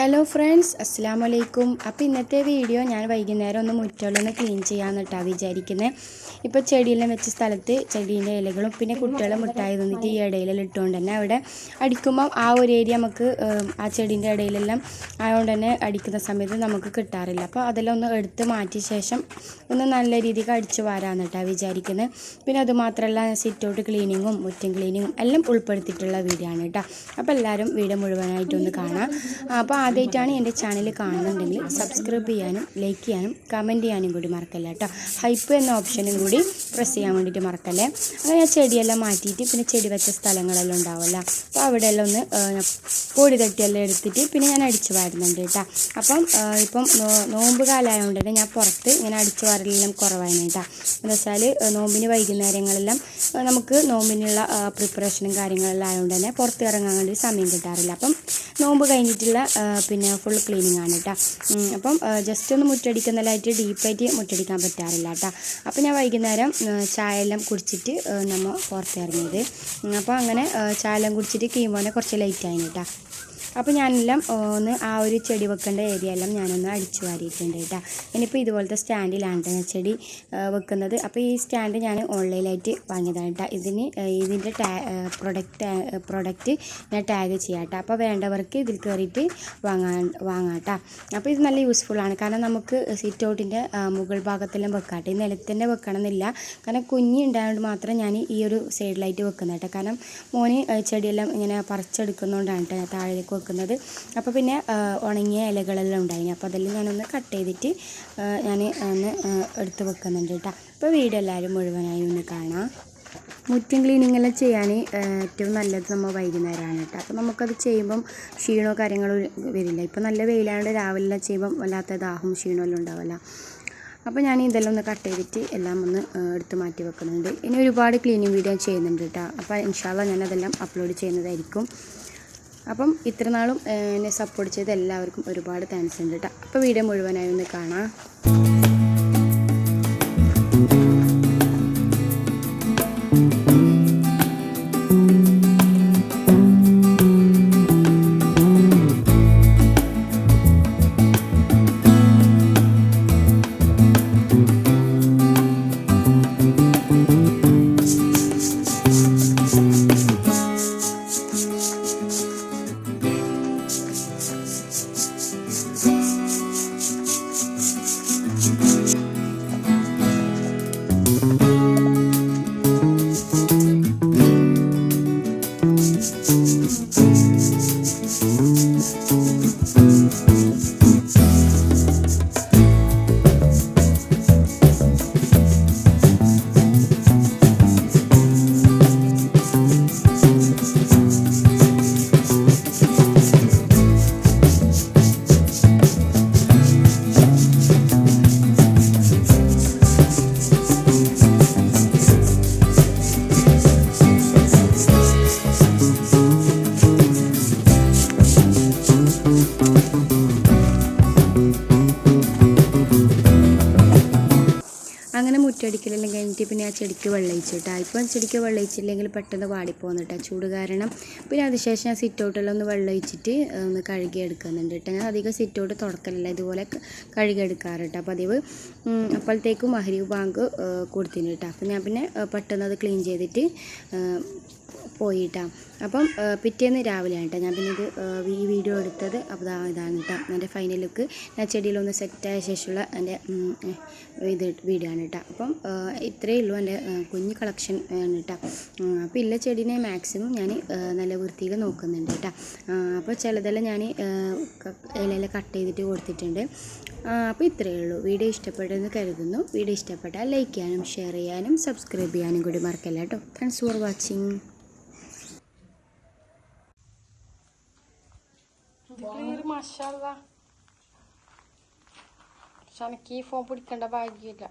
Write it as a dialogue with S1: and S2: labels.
S1: Hello friends, അസ്സലാമു അലൈക്കും. അപ്പോൾ ഇന്നത്തെ വീഡിയോ ഞാൻ വൈകുന്നേരം ഒന്ന് മുറ്റമൊന്ന് ക്ലീൻ ചെയ്യാമെന്നിട്ടാണ് വിചാരിക്കുന്നത്. ഇപ്പോൾ ചെടിയെല്ലാം വെച്ച സ്ഥലത്ത് ചെടീൻ്റെ ഇലകളും പിന്നെ കുട്ടികളെ മിഠായി തന്നിട്ട് ഈ ഇടയിലെല്ലാം ഇട്ടുകൊണ്ട് തന്നെ അവിടെ അടിക്കുമ്പോൾ ആ ഒരു ഏരിയ നമുക്ക് ആ ചെടീൻ്റെ ഇടയിലെല്ലാം ആയതുകൊണ്ട് തന്നെ അടിക്കുന്ന സമയത്ത് നമുക്ക് കിട്ടാറില്ല. അപ്പോൾ അതെല്ലാം ഒന്ന് എടുത്ത് മാറ്റിയ ശേഷം ഒന്ന് നല്ല രീതിക്ക് അടിച്ച് വാരാമെന്നിട്ടാണ് വിചാരിക്കുന്നത്. പിന്നെ അതുമാത്രമല്ല സിറ്റൗട്ട് ക്ലീനിങ്ങും മുറ്റം ക്ലീനിങ്ങും എല്ലാം ഉൾപ്പെടുത്തിയിട്ടുള്ള വീഡിയോ ആണ് കേട്ടോ. അപ്പോൾ എല്ലാവരും വീഡിയോ മുഴുവനായിട്ടൊന്ന് കാണാം. അപ്പോൾ ആദ്യമായിട്ടാണ് എൻ്റെ ചാനൽ കാണുന്നുണ്ടെങ്കിൽ സബ്സ്ക്രൈബ് ചെയ്യാനും ലൈക്ക് ചെയ്യാനും കമൻറ്റ് ചെയ്യാനും കൂടി മറക്കല്ല കേട്ടോ. ഹൈപ്പ് എന്ന ഓപ്ഷനും കൂടി പ്രസ് ചെയ്യാൻ വേണ്ടിയിട്ട് മറക്കല്ലേ. അങ്ങനെ ഞാൻ ചെടിയെല്ലാം മാറ്റിയിട്ട് പിന്നെ ചെടി വെച്ച സ്ഥലങ്ങളെല്ലാം ഉണ്ടാവുമല്ലോ, അപ്പോൾ അവിടെയെല്ലാം ഒന്ന് പൊടി തട്ടിയെല്ലാം എടുത്തിട്ട് പിന്നെ ഞാൻ അടിച്ച് വാരുന്നുണ്ട് കേട്ടോ. അപ്പം ഇപ്പം നോമ്പ് കാലമായതുകൊണ്ട് തന്നെ ഞാൻ പുറത്ത് ഇങ്ങനെ അടിച്ച് വാരലെല്ലാം കുറവായിരുന്നു കേട്ടോ. എന്താ വെച്ചാൽ നോമ്പിന് വൈകുന്നേരങ്ങളെല്ലാം നമുക്ക് നോമ്പിനുള്ള പ്രിപ്പറേഷനും കാര്യങ്ങളെല്ലാം ആയതുകൊണ്ട് തന്നെ പുറത്ത് ഇറങ്ങാൻ വേണ്ടി സമയം കിട്ടാറില്ല. അപ്പം നോമ്പ് കഴിഞ്ഞിട്ടുള്ള പിന്നെ ഫുൾ ക്ലീനിങ് ആണ് കേട്ടോ. അപ്പം ജസ്റ്റ് ഒന്ന് മുറ്റടിക്കുന്നതിലായിട്ട് ഡീപ്പായിട്ട് മുറ്റടിക്കാൻ പറ്റാറില്ല കേട്ടോ. അപ്പോൾ ഞാൻ വൈകുന്നേരം ചായ എല്ലാം കുടിച്ചിട്ട് നമ്മൾ പുറത്തിറങ്ങിയത്. അപ്പോൾ അങ്ങനെ ചായ എല്ലാം കുടിച്ചിട്ട് കഴിയുമ്പോൾ കുറച്ച് ലേറ്റായി കേട്ടോ. അപ്പോൾ ഞാനെല്ലാം ഒന്ന് ആ ഒരു ചെടി വെക്കേണ്ട ഏരിയ എല്ലാം ഞാനൊന്ന് അടിച്ചു വാരിയിട്ടുണ്ട് കേട്ടോ. ഇനിയിപ്പോൾ ഇതുപോലത്തെ സ്റ്റാൻഡിലാണ് ഞാൻ ചെടി വെക്കുന്നത്. അപ്പോൾ ഈ സ്റ്റാൻഡ് ഞാൻ ഓൺലൈനായിട്ട് വാങ്ങിയതാണ് കേട്ടോ. ഇതിൻ്റെ പ്രൊഡക്റ്റ് ഞാൻ ടാഗ് ചെയ്യാം കേട്ടോ. അപ്പോൾ വേണ്ടവർക്ക് ഇതിൽ കയറിയിട്ട് വാങ്ങാം കേട്ടോ. അപ്പോൾ ഇത് നല്ല യൂസ്ഫുള്ളാണ്, കാരണം നമുക്ക് സിറ്റ് ഔട്ടിൻ്റെ മുകൾ ഭാഗത്തെല്ലാം വെക്കാം കേട്ടോ. ഈ നിലത്തിൻ്റെ വെക്കണമെന്നില്ല, കാരണം കുഞ്ഞുണ്ടായതുകൊണ്ട് മാത്രം ഞാൻ ഈ ഒരു സൈഡിലായിട്ട് വെക്കുന്നത് കേട്ടോ. കാരണം മോന് ചെടിയെല്ലാം ഇങ്ങനെ പറിച്ചെടുക്കുന്നതുകൊണ്ടാണ് കേട്ടോ ഞാൻ താഴേക്ക് വെക്കുന്നത്. അപ്പോൾ പിന്നെ ഉണങ്ങിയ ഇലകളെല്ലാം ഉണ്ടായിന്, അപ്പോൾ അതെല്ലാം ഞാനൊന്ന് കട്ട് ചെയ്തിട്ട് ഞാൻ ഒന്ന് എടുത്ത് വെക്കുന്നുണ്ട് കേട്ടോ. അപ്പോൾ വീഡിയോ എല്ലാവരും മുഴുവനായി ഒന്ന് കാണാം. മുറ്റം ക്ലീനിങ് എല്ലാം ചെയ്യാൻ ഏറ്റവും നല്ലത് നമ്മൾ വൈകുന്നേരമാണ് കേട്ടോ. അപ്പോൾ നമുക്കത് ചെയ്യുമ്പം ക്ഷീണമോ കാര്യങ്ങളോ വരില്ല. ഇപ്പോൾ നല്ല വെയിലാണ്ട് രാവിലെ ചെയ്യുമ്പം വല്ലാത്ത ദാഹവും ക്ഷീണവും എല്ലാം ഉണ്ടാവില്ല. അപ്പോൾ ഞാൻ ഇതെല്ലാം ഒന്ന് കട്ട് ചെയ്തിട്ട് എല്ലാം ഒന്ന് എടുത്ത് മാറ്റി വെക്കുന്നുണ്ട്. ഇനി ഒരുപാട് ക്ലീനിങ് വീഡിയോ ചെയ്യുന്നുണ്ട് കേട്ടോ. അപ്പോൾ ഇൻഷാ അല്ലാഹ് ഞാനതെല്ലാം അപ്ലോഡ് ചെയ്യുന്നതായിരിക്കും. അപ്പം ഇത്ര നാളും എന്നെ സപ്പോർട്ട് ചെയ്ത് എല്ലാവർക്കും ഒരുപാട് താങ്ക്സ് ഉണ്ട് കേട്ടോ. അപ്പോൾ വീഡിയോ മുഴുവനായി ഒന്ന് കാണാം. അങ്ങനെ മുറ്റടിക്കലെല്ലാം കഴിഞ്ഞിട്ട് പിന്നെ ആ ചെടിക്ക് വെള്ളമൊഴിച്ചു കേട്ടോ. ഇപ്പം ചെടിക്ക് വെള്ളമൊഴിച്ചില്ലെങ്കിൽ പെട്ടെന്ന് വാടിപ്പോകുന്നു കേട്ടോ, ചൂട് കാരണം. പിന്നെ അതിനുശേഷം ഞാൻ സിറ്റ് ഔട്ടെല്ലാം ഒന്ന് വെള്ളമൊഴിച്ചിട്ട് ഒന്ന് കഴുകി എടുക്കുന്നുണ്ട് കേട്ടോ. ഞാൻ അധികം സിറ്റ് ഔട്ട് തുടക്കലില്ല, ഇതുപോലെ കഴുകിയെടുക്കാറ് കേട്ടോ പതിവ്. അപ്പോഴത്തേക്കും മഗ്‌രിബ് ബാങ്ക് കൊടുത്തിന് കേട്ടോ. അപ്പം ഞാൻ പിന്നെ പെട്ടെന്ന് അത് ക്ലീൻ ചെയ്തിട്ട് പോയിട്ടാണ്. അപ്പം പിറ്റേന്ന് രാവിലെയാണ് കേട്ടോ ഞാൻ പിന്നെ ഈ വീഡിയോ എടുത്തത്. അപ്പോൾ ഇതാണ് കേട്ടോ എൻ്റെ ഫൈനൽ ലുക്ക്. ഞാൻ ചെടിയിലൊന്ന് സെറ്റായ ശേഷമുള്ള എൻ്റെ വീഡിയോ ആണ് കേട്ടോ. അപ്പം ഇത്രയേ ഉള്ളൂ എൻ്റെ കുഞ്ഞ് കളക്ഷൻ ആണ് കേട്ടോ. അപ്പോൾ ഇല്ല ചെടീനെ മാക്സിമം ഞാൻ നല്ല വൃത്തിയിൽ നോക്കുന്നുണ്ട് കേട്ടോ. അപ്പോൾ ചിലതെല്ലാം ഞാൻ ഇലയിൽ കട്ട് ചെയ്തിട്ട് കൊടുത്തിട്ടുണ്ട്. അപ്പോൾ ഇത്രയേ ഉള്ളൂ. വീഡിയോ ഇഷ്ടപ്പെട്ടെന്ന് കരുതുന്നു. വീഡിയോ ഇഷ്ടപ്പെട്ടാൽ ലൈക്ക് ചെയ്യാനും ഷെയർ ചെയ്യാനും സബ്സ്ക്രൈബ് ചെയ്യാനും കൂടി മറക്കല്ല കേട്ടോ. Thanks for watching. മാഷാ അല്ലാഹ്, എനിക്ക് ഈ ഫോൺ പിടിക്കേണ്ട ഭാഗ്യമില്ല.